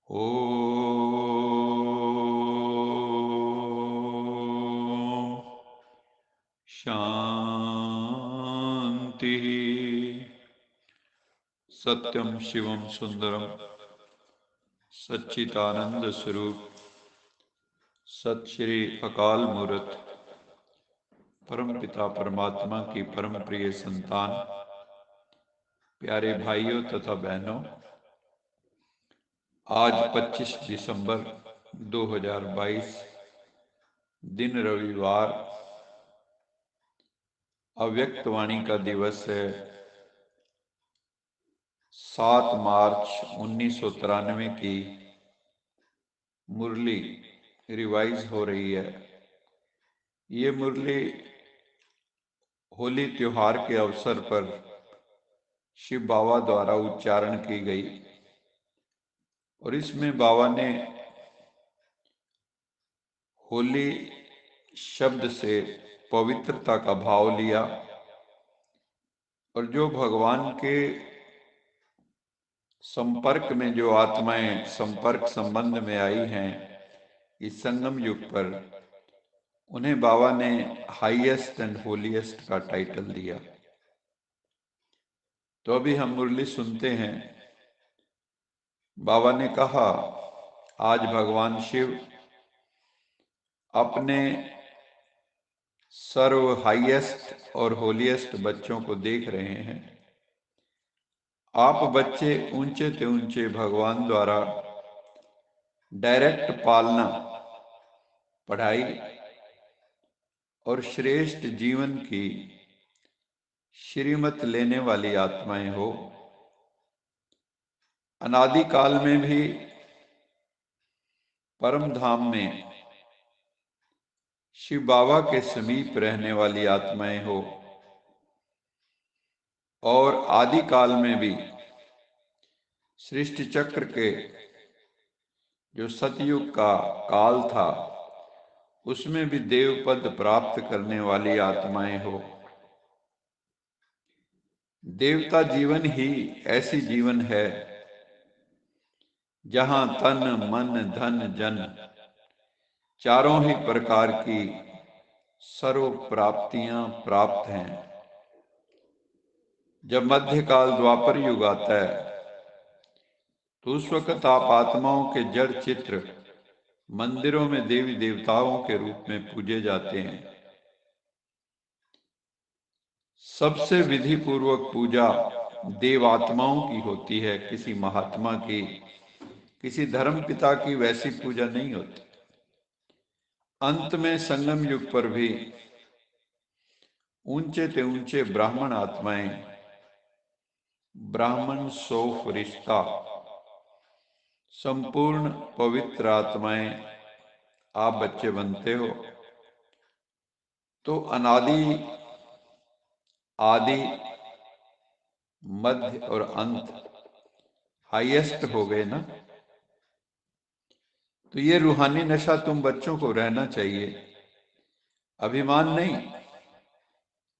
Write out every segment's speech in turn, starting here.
ओम शांति। सत्यम शिवम सुंदरम सच्चिदानंद स्वरूप सत श्री अकाल मूर्त परम पिता परमात्मा की परम प्रिय संतान, प्यारे भाइयों तथा बहनों, आज 25 दिसंबर 2022 दिन रविवार, अव्यक्त वाणी का दिवस है। 7 मार्च 1993 की मुरली रिवाइज हो रही है। ये मुरली होली त्योहार के अवसर पर शिव बाबा द्वारा उच्चारण की गई और इसमें बाबा ने होली शब्द से पवित्रता का भाव लिया और जो भगवान के संपर्क में जो आत्माएं संपर्क संबंध में आई हैं इस संगम युग पर, उन्हें बाबा ने हाईएस्ट एंड होलीएस्ट का टाइटल दिया। तो अभी हम मुरली सुनते हैं। बाबा ने कहा, आज भगवान शिव अपने सर्व हाईएस्ट और होलीएस्ट बच्चों को देख रहे हैं। आप बच्चे ऊंचे से ऊंचे भगवान द्वारा डायरेक्ट पालना, पढ़ाई और श्रेष्ठ जीवन की श्रीमत लेने वाली आत्माएं हो। अनादि काल में भी परम धाम में शिव बाबा के समीप रहने वाली आत्माएं हो और आदि काल में भी सृष्टि चक्र के जो सतयुग का काल था उसमें भी देव पद प्राप्त करने वाली आत्माएं हो। देवता जीवन ही ऐसी जीवन है जहां तन मन धन जन चारों ही प्रकार की सर्व प्राप्तियां प्राप्त हैं। जब मध्यकाल द्वापर युग आता है तो उस वक्त आप आत्माओं के जड़ चित्र मंदिरों में देवी देवताओं के रूप में पूजे जाते हैं। सबसे विधि पूर्वक पूजा देवात्माओं की होती है, किसी महात्मा की, किसी धर्म पिता की वैसी पूजा नहीं होती। अंत में संगम युग पर भी ऊंचे से ऊंचे ब्राह्मण आत्माएं, ब्राह्मण सो फरिश्ता, संपूर्ण पवित्र आत्माएं आप बच्चे बनते हो। तो अनादि, आदि, मध्य और अंत हाईएस्ट हो गए ना। तो ये रूहानी नशा तुम बच्चों को रहना चाहिए। अभिमान नहीं,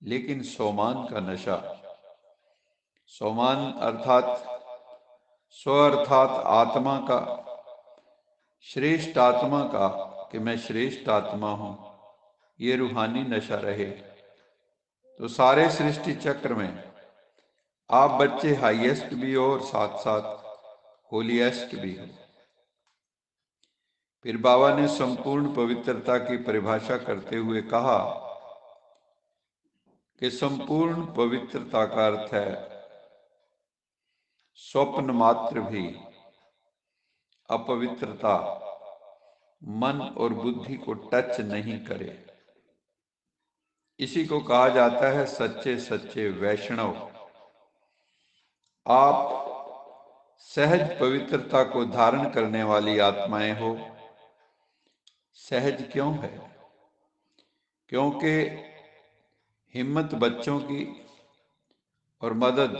लेकिन सोमान का नशा। सोमान अर्थात स्व अर्थात आत्मा का, श्रेष्ठ आत्मा का, कि मैं श्रेष्ठ आत्मा हूं, ये रूहानी नशा रहे। तो सारे सृष्टि चक्र में आप बच्चे हाईएस्ट भी हो और साथ साथ होलीएस्ट भी हो। फिर बाबा ने संपूर्ण पवित्रता की परिभाषा करते हुए कहा कि संपूर्ण पवित्रता का अर्थ है स्वप्न मात्र भी अपवित्रता मन और बुद्धि को टच नहीं करे। इसी को कहा जाता है सच्चे सच्चे वैष्णव। आप सहज पवित्रता को धारण करने वाली आत्माएं हो। सहज क्यों है? क्योंकि हिम्मत बच्चों की और मदद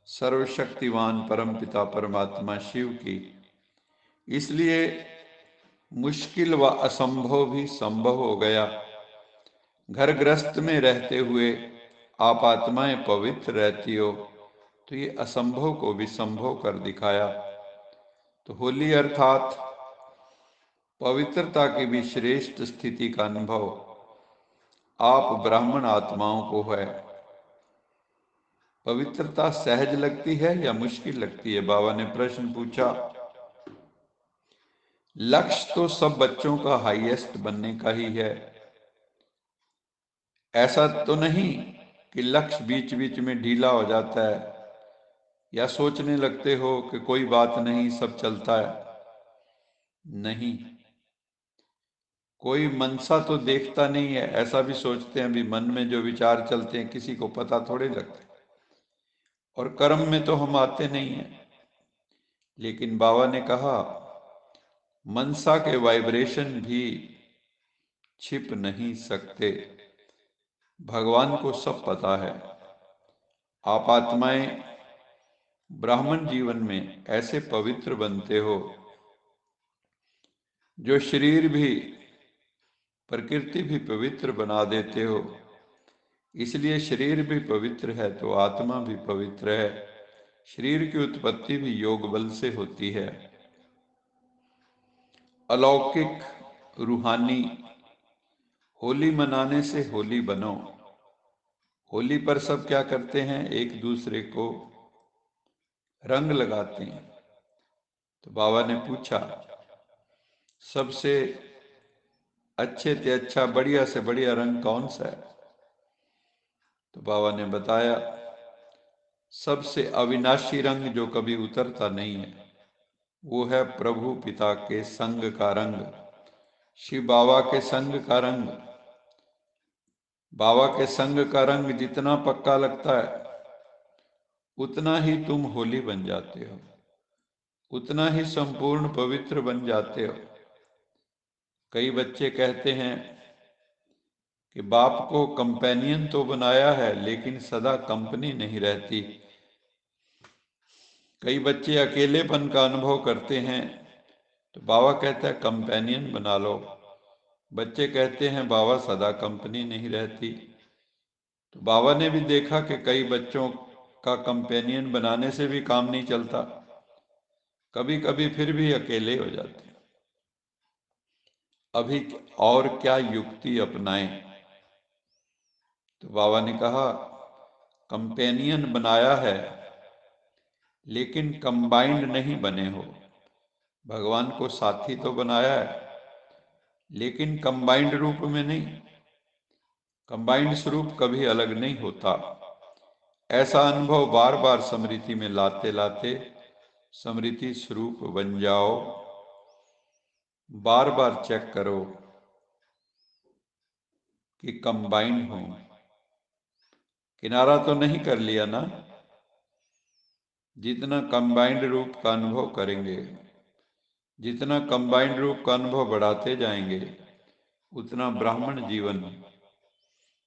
सर्वशक्तिवान परमपिता परमात्मा शिव की। इसलिए मुश्किल व असंभव भी संभव हो गया। घर गृहस्थ में रहते हुए आप आत्माएं पवित्र रहती हो, तो ये असंभव को भी संभव कर दिखाया। तो होली अर्थात पवित्रता की भी श्रेष्ठ स्थिति का अनुभव आप ब्राह्मण आत्माओं को है। पवित्रता सहज लगती है या मुश्किल लगती है? बाबा ने प्रश्न पूछा। लक्ष्य तो सब बच्चों का हाईएस्ट बनने का ही है। ऐसा तो नहीं कि लक्ष्य बीच बीच में ढीला हो जाता है या सोचने लगते हो कि कोई बात नहीं, सब चलता है। नहीं, कोई मनसा तो देखता नहीं है, ऐसा भी सोचते हैं। अभी मन में जो विचार चलते हैं किसी को पता थोड़े लगता। और कर्म में तो हम आते नहीं हैं। लेकिन बाबा ने कहा मनसा के वाइब्रेशन भी छिप नहीं सकते। भगवान को सब पता है। आप आत्माएं ब्राह्मण जीवन में ऐसे पवित्र बनते हो जो शरीर भी, प्रकृति भी पवित्र बना देते हो। इसलिए शरीर भी पवित्र है तो आत्मा भी पवित्र है। शरीर की उत्पत्ति भी योग बल से होती है। अलौकिक रूहानी होली मनाने से होली बनो। होली पर सब क्या करते हैं? एक दूसरे को रंग लगाते हैं। तो बाबा ने पूछा सबसे अच्छे से अच्छा, बढ़िया से बढ़िया रंग कौन सा है? तो बाबा ने बताया सबसे अविनाशी रंग जो कभी उतरता नहीं है वो है प्रभु पिता के संग का रंग, शिव बाबा के संग का रंग। बाबा के संग का रंग जितना पक्का लगता है उतना ही तुम होली बन जाते हो, उतना ही संपूर्ण पवित्र बन जाते हो। कई बच्चे कहते हैं कि बाप को कंपेनियन तो बनाया है लेकिन सदा कंपनी नहीं रहती। कई बच्चे अकेलेपन का अनुभव करते हैं तो बाबा कहता है कंपेनियन बना लो। बच्चे कहते हैं बाबा सदा कंपनी नहीं रहती। तो बाबा ने भी देखा कि कई बच्चों का कंपेनियन बनाने से भी काम नहीं चलता, कभी कभी फिर भी अकेले हो जाते हैं। अभी और क्या युक्ति अपनाएं? तो बाबा ने कहा कंपेनियन बनाया है लेकिन कंबाइंड नहीं बने हो। भगवान को साथी तो बनाया है लेकिन कंबाइंड रूप में नहीं। कंबाइंड स्वरूप कभी अलग नहीं होता। ऐसा अनुभव बार बार स्मृति में लाते लाते स्मृति स्वरूप बन जाओ। बार बार चेक करो कि कंबाइंड हो। किनारा तो नहीं कर लिया ना? जितना कंबाइंड रूप का अनुभव करेंगे, जितना कंबाइंड रूप का अनुभव बढ़ाते जाएंगे उतना ब्राह्मण जीवन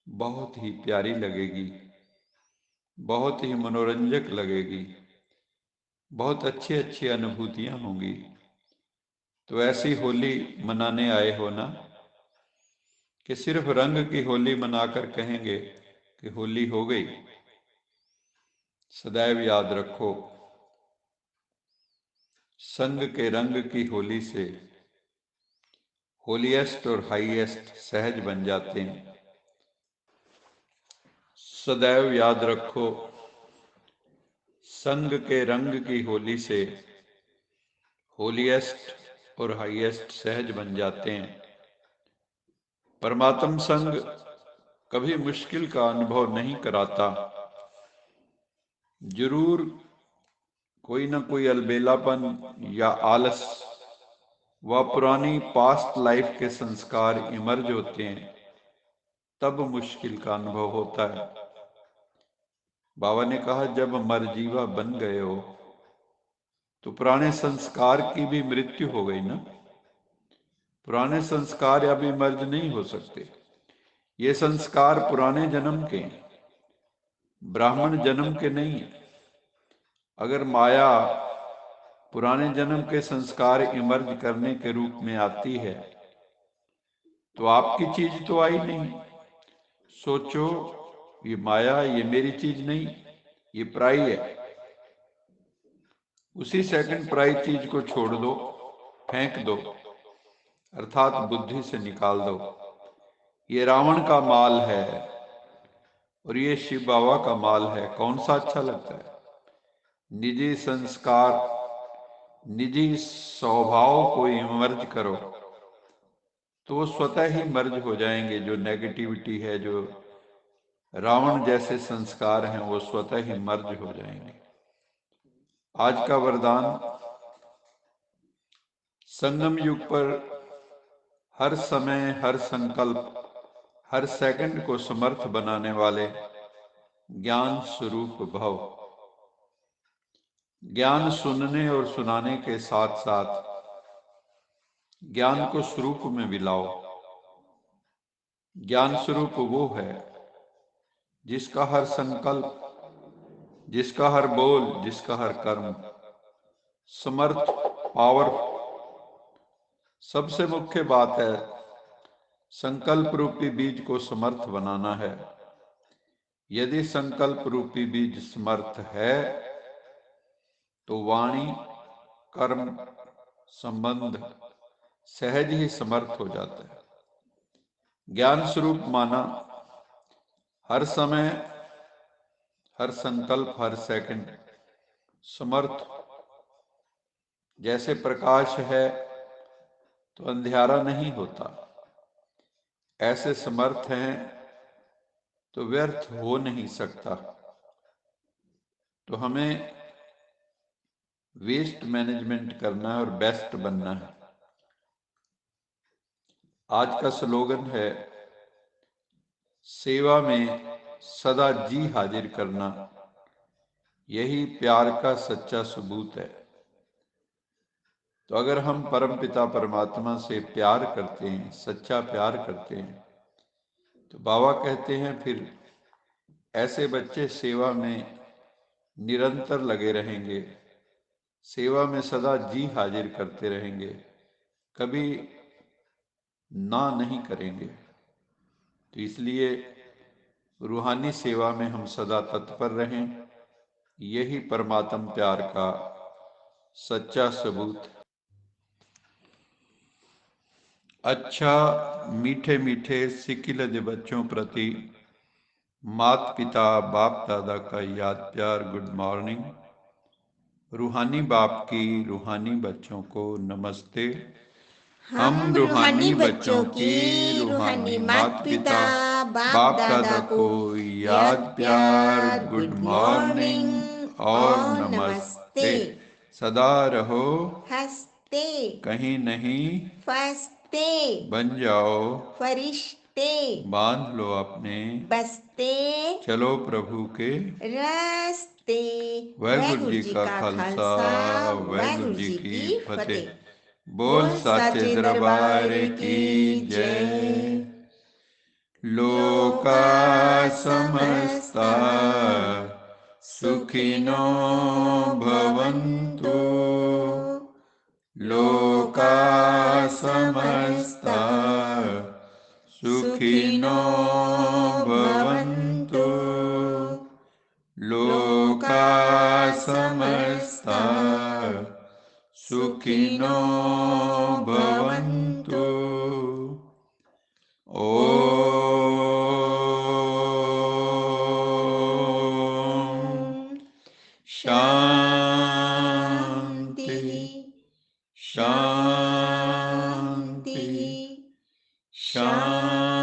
बहुत ही प्यारी लगेगी, बहुत ही मनोरंजक लगेगी, बहुत अच्छी अच्छी अनुभूतियां होंगी। तो ऐसी होली मनाने आए हो ना कि सिर्फ रंग की होली मनाकर कहेंगे कि होली हो गई? सदैव याद रखो संग के रंग की होली से होलीएस्ट और हाईएस्ट सहज बन जाते हैं। सदैव याद रखो संग के रंग की होली से होलीएस्ट और हाईएस्ट सहज बन जाते हैं। परमात्म संग कभी मुश्किल का अनुभव नहीं कराता। जरूर कोई ना कोई अलबेलापन या आलस व पुरानी पास्ट लाइफ के संस्कार इमर्ज होते हैं, तब मुश्किल का अनुभव होता है। बाबा ने कहा जब मरजीवा बन गए हो तो पुराने संस्कार की भी मृत्यु हो गई ना। पुराने संस्कार अभी मर्ज नहीं हो सकते। ये संस्कार पुराने जन्म के हैं, ब्राह्मण जन्म के नहीं है। अगर माया पुराने जन्म के संस्कार इमर्ज करने के रूप में आती है तो आपकी चीज तो आई नहीं। सोचो ये माया ये मेरी चीज नहीं, ये पराई है। उसी सेकंड पराई चीज को छोड़ दो, फेंक दो, अर्थात बुद्धि से निकाल दो। ये रावण का माल है और ये शिव बाबा का माल है, कौन सा अच्छा लगता है? निजी संस्कार, निजी स्वभाव को इमर्ज करो तो वो स्वतः ही मर्ज हो जाएंगे। जो नेगेटिविटी है, जो रावण जैसे संस्कार हैं, वो स्वतः ही मर्ज हो जाएंगे। आज का वरदान, संगम युग पर हर समय, हर संकल्प, हर सेकंड को समर्थ बनाने वाले ज्ञान स्वरूप भव। ज्ञान सुनने और सुनाने के साथ साथ ज्ञान को स्वरूप में मिलाओ। ज्ञान स्वरूप वो है जिसका हर संकल्प, जिसका हर बोल, जिसका हर कर्म समर्थ, पावर। सबसे मुख्य बात है, संकल्प रूपी बीज को समर्थ बनाना है। यदि संकल्प रूपी बीज समर्थ है तो वाणी, कर्म, संबंध सहज ही समर्थ हो जाता है। ज्ञान स्वरूप माना, हर समय, हर संकल्प, हर सेकंड समर्थ। जैसे प्रकाश है तो अंधियारा नहीं होता, ऐसे समर्थ हैं तो व्यर्थ हो नहीं सकता। तो हमें वेस्ट मैनेजमेंट करना है और बेस्ट बनना है। आज का स्लोगन है, सेवा में सदा जी हाजिर करना, यही प्यार का सच्चा सबूत है। तो अगर हम परमपिता परमात्मा से प्यार करते हैं, सच्चा प्यार करते हैं, तो बाबा कहते हैं फिर ऐसे बच्चे सेवा में निरंतर लगे रहेंगे, सेवा में सदा जी हाजिर करते रहेंगे, कभी ना नहीं करेंगे। तो इसलिए रूहानी सेवा में हम सदा तत्पर रहें, यही परमात्म प्यार का सच्चा सबूत है। अच्छा, मीठे मीठे सिक्किलज बच्चों प्रति माता पिता बाप दादा का याद प्यार गुड मॉर्निंग। रूहानी बाप की रूहानी बच्चों को नमस्ते। हम रूहानी बच्चों की रूहानी माता पिता बाप दादा को याद प्यार गुड मॉर्निंग और नमस्ते। सदा रहो हंसते, कहीं नहीं फंसते, बन जाओ फरिश्ते, बांध लो अपने बसते, चलो प्रभु के रास्ते। वाहिगुरु जी का खालसा, वाहिगुरु जी की फतेह। बोल साचे दरबार की जय। लोका समस्ता सुखिनो भवन्तु, लोका समस्ता सुखिनो भवन्तु, लोका समस्ता सुखिनो भवन्तु। ओम शांति शांति शांति।